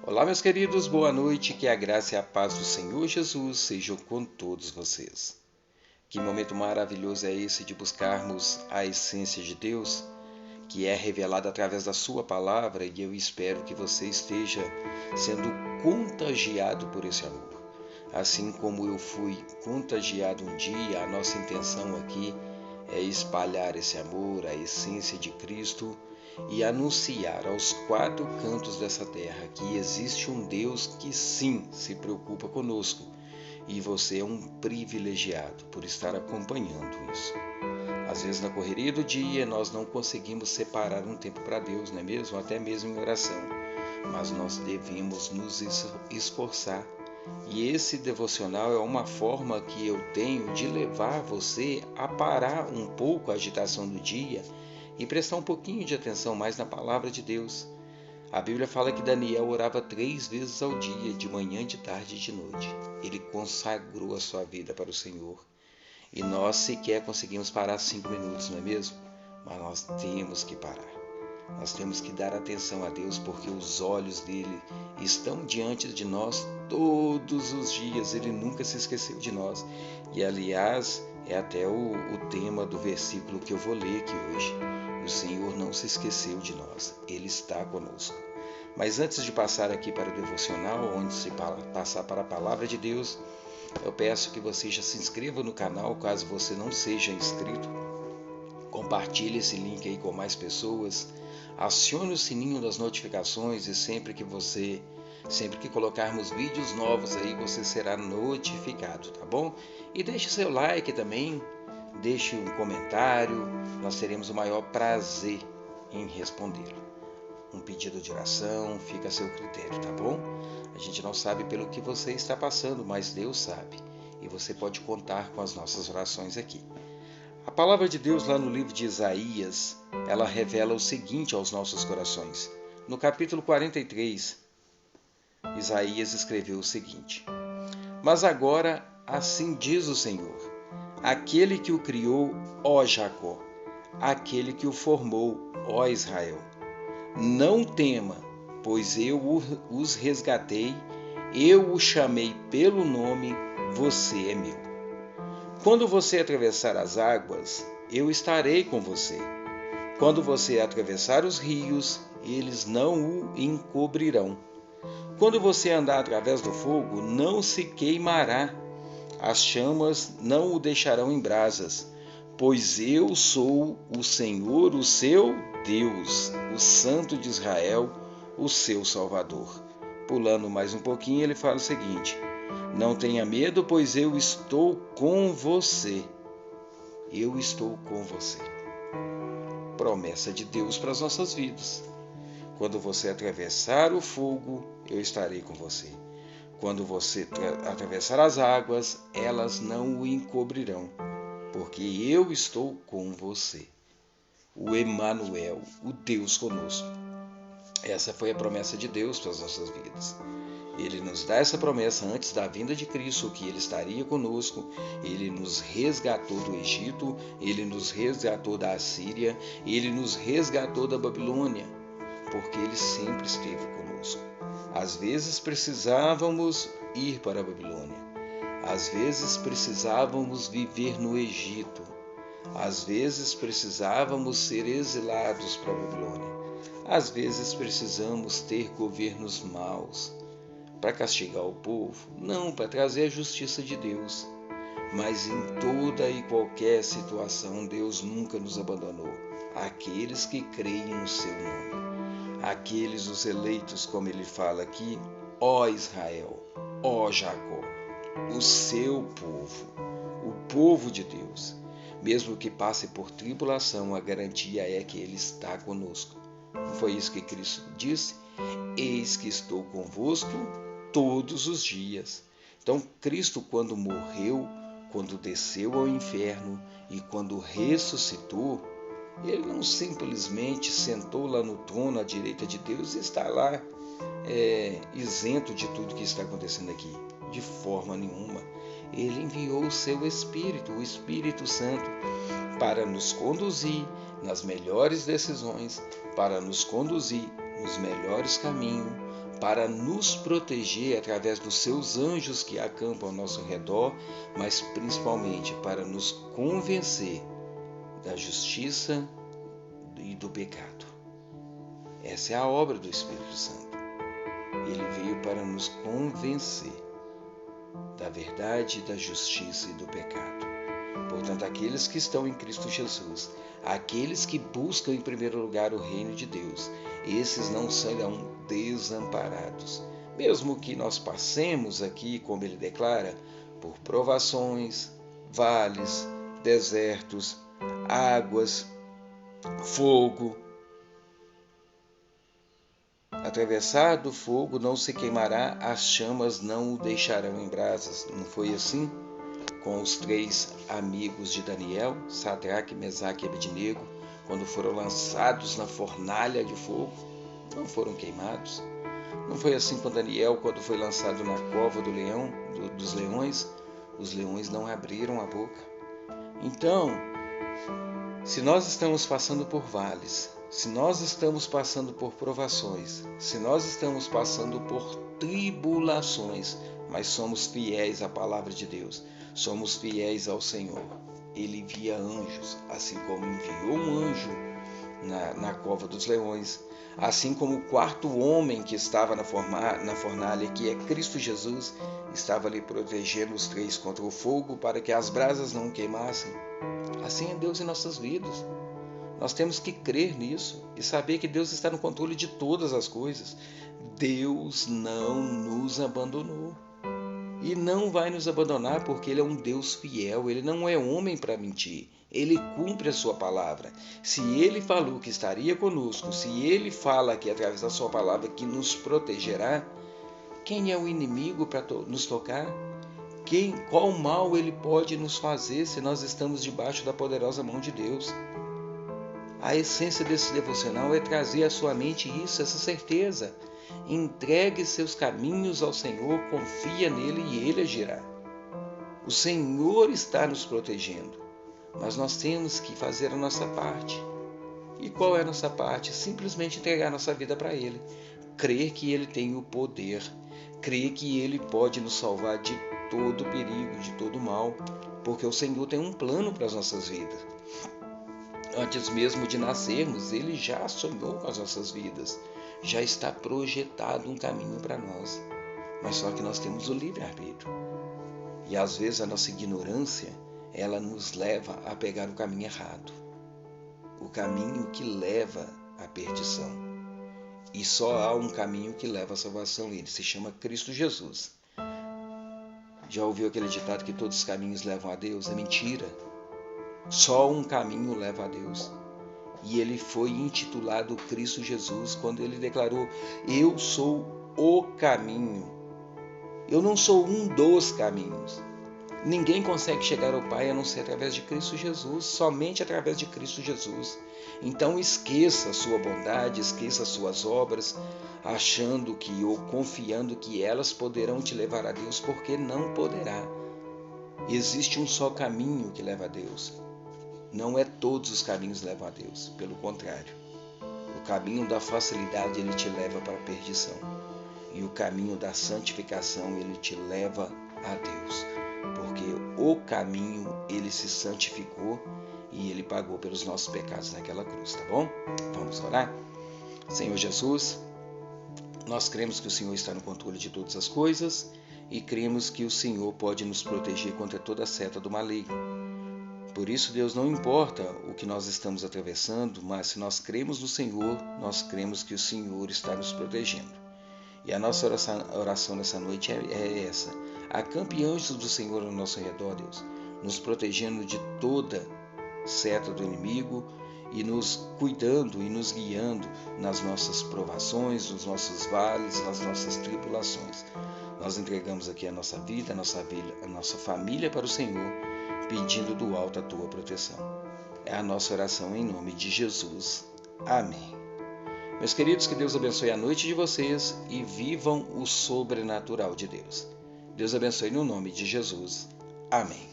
Olá, meus queridos, boa noite, que a graça e a paz do Senhor Jesus sejam com todos vocês. Que momento maravilhoso é esse de buscarmos a essência de Deus, que é revelada através da sua palavra, e eu espero que você esteja sendo contagiado por esse amor. Assim como eu fui contagiado um dia, a nossa intenção aqui é espalhar esse amor, a essência de Cristo e anunciar aos quatro cantos dessa terra que existe um Deus que sim se preocupa conosco e você é um privilegiado por estar acompanhando isso. Às vezes na correria do dia nós não conseguimos separar um tempo para Deus, não é mesmo? Até mesmo em oração, mas nós devemos nos esforçar. E esse devocional é uma forma que eu tenho de levar você a parar um pouco a agitação do dia e prestar um pouquinho de atenção mais na palavra de Deus. A Bíblia fala que Daniel orava 3 vezes ao dia, de manhã, de tarde e de noite. Ele consagrou a sua vida para o Senhor. E nós sequer conseguimos parar 5 minutos, não é mesmo? Mas nós temos que parar. Nós temos que dar atenção a Deus, porque os olhos dele estão diante de nós todos os dias. Ele nunca se esqueceu de nós. E aliás, é até o tema do versículo que eu vou ler aqui hoje. O Senhor não se esqueceu de nós. Ele está conosco. Mas antes de passar aqui para o devocional, onde se passar para a palavra de Deus, eu peço que você já se inscreva no canal, caso você não seja inscrito. Compartilhe esse link aí com mais pessoas. Acione o sininho das notificações e sempre que colocarmos vídeos novos aí, você será notificado, tá bom? E deixe seu like também, deixe um comentário, nós teremos o maior prazer em respondê-lo. Um pedido de oração, fica a seu critério, tá bom? A gente não sabe pelo que você está passando, mas Deus sabe. E você pode contar com as nossas orações aqui. A palavra de Deus lá no livro de Isaías, ela revela o seguinte aos nossos corações. No capítulo 43, Isaías escreveu o seguinte: Mas agora, assim diz o Senhor, aquele que o criou, ó Jacó, aquele que o formou, ó Israel. Não tema, pois eu os resgatei, eu o chamei pelo nome, você é meu. Quando você atravessar as águas, eu estarei com você. Quando você atravessar os rios, eles não o encobrirão. Quando você andar através do fogo, não se queimará. As chamas não o deixarão em brasas, pois eu sou o Senhor, o seu Deus, o Santo de Israel, o seu Salvador. Pulando mais um pouquinho, ele fala o seguinte: Não tenha medo, pois eu estou com você. Eu estou com você. Promessa de Deus para as nossas vidas. Quando você atravessar o fogo, eu estarei com você. Quando você atravessar as águas, elas não o encobrirão, porque eu estou com você. O Emanuel, o Deus conosco. Essa foi a promessa de Deus para as nossas vidas. Ele nos dá essa promessa antes da vinda de Cristo, que Ele estaria conosco. Ele nos resgatou do Egito, Ele nos resgatou da Assíria, Ele nos resgatou da Babilônia, porque Ele sempre esteve conosco. Às vezes precisávamos ir para a Babilônia, às vezes precisávamos viver no Egito, às vezes precisávamos ser exilados para a Babilônia, às vezes precisamos ter governos maus para castigar o povo, não para trazer a justiça de Deus. Mas em toda e qualquer situação, Deus nunca nos abandonou. Aqueles que creem no seu nome, aqueles os eleitos, como ele fala aqui, ó Israel, ó Jacó, o seu povo, o povo de Deus. Mesmo que passe por tribulação, a garantia é que Ele está conosco. Não foi isso que Cristo disse? Eis que estou convosco todos os dias. Então, Cristo, quando morreu, quando desceu ao inferno e quando ressuscitou, Ele não simplesmente sentou lá no trono à direita de Deus e está lá isento de tudo que está acontecendo aqui. De forma nenhuma. Ele enviou o seu Espírito, o Espírito Santo, para nos conduzir nas melhores decisões, para nos conduzir nos melhores caminhos, para nos proteger através dos seus anjos que acampam ao nosso redor, mas principalmente para nos convencer da justiça e do pecado. Essa é a obra do Espírito Santo. Ele veio para nos convencer da verdade, da justiça e do pecado. Portanto, aqueles que estão em Cristo Jesus, aqueles que buscam em primeiro lugar o reino de Deus, esses não serão desamparados. Mesmo que nós passemos aqui, como ele declara, por provações, vales, desertos, águas, fogo. Atravessado o fogo não se queimará, as chamas não o deixarão em brasas. Não foi assim com os 3 amigos de Daniel, Sadraque, Mesaque e Abednego, quando foram lançados na fornalha de fogo? Não foram queimados. Não foi assim com Daniel, quando foi lançado na cova dos leões? Os leões não abriram a boca. Então, se nós estamos passando por vales, se nós estamos passando por provações, se nós estamos passando por tribulações, mas somos fiéis à palavra de Deus, somos fiéis ao Senhor, Ele envia anjos, assim como enviou um anjo na cova dos leões, assim como o 4º homem que estava na fornalha, que é Cristo Jesus, estava ali protegendo os 3 contra o fogo para que as brasas não queimassem. Assim é Deus em nossas vidas. Nós temos que crer nisso e saber que Deus está no controle de todas as coisas. Deus não nos abandonou e não vai nos abandonar, porque Ele é um Deus fiel. Ele não é homem para mentir. Ele cumpre a sua palavra. Se Ele falou que estaria conosco, se Ele fala que através da sua palavra que nos protegerá, quem é o inimigo para nos tocar? Qual mal ele pode nos fazer se nós estamos debaixo da poderosa mão de Deus? A essência desse devocional é trazer à sua mente isso, essa certeza. Entregue seus caminhos ao Senhor, confia nele e ele agirá. O Senhor está nos protegendo, mas nós temos que fazer a nossa parte. E qual é a nossa parte? Simplesmente entregar nossa vida para Ele. Crer que Ele tem o poder, crer que Ele pode nos salvar de todo perigo, de todo mal, porque o Senhor tem um plano para as nossas vidas. Antes mesmo de nascermos, Ele já sonhou com as nossas vidas, já está projetado um caminho para nós, mas só que nós temos o livre-arbítrio. E às vezes a nossa ignorância, ela nos leva a pegar o caminho errado, o caminho que leva à perdição. E só há um caminho que leva à salvação, ele se chama Cristo Jesus. Já ouviu aquele ditado que todos os caminhos levam a Deus? É mentira. Só um caminho leva a Deus. E ele foi intitulado Cristo Jesus quando ele declarou: eu sou o caminho. Eu não sou um dos caminhos. Ninguém consegue chegar ao Pai a não ser através de Cristo Jesus, somente através de Cristo Jesus. Então esqueça a sua bondade, esqueça as suas obras, achando que ou confiando que elas poderão te levar a Deus, porque não poderá. Existe um só caminho que leva a Deus. Não é todos os caminhos que levam a Deus, pelo contrário. O caminho da facilidade ele te leva para a perdição. E o caminho da santificação ele te leva a Deus. Porque o caminho ele se santificou e ele pagou pelos nossos pecados naquela cruz, tá bom? Vamos orar? Senhor Jesus, nós cremos que o Senhor está no controle de todas as coisas e cremos que o Senhor pode nos proteger contra toda a seta do maligno. Por isso, Deus, não importa o que nós estamos atravessando, mas se nós cremos no Senhor, nós cremos que o Senhor está nos protegendo. E a nossa oração nessa noite é essa. Acampe anjos do Senhor ao nosso redor, Deus, nos protegendo de toda seta do inimigo e nos cuidando e nos guiando nas nossas provações, nos nossos vales, nas nossas tribulações. Nós entregamos aqui a nossa vida, a nossa família para o Senhor, pedindo do alto a tua proteção. É a nossa oração em nome de Jesus. Amém. Meus queridos, que Deus abençoe a noite de vocês e vivam o sobrenatural de Deus. Deus abençoe no nome de Jesus. Amém.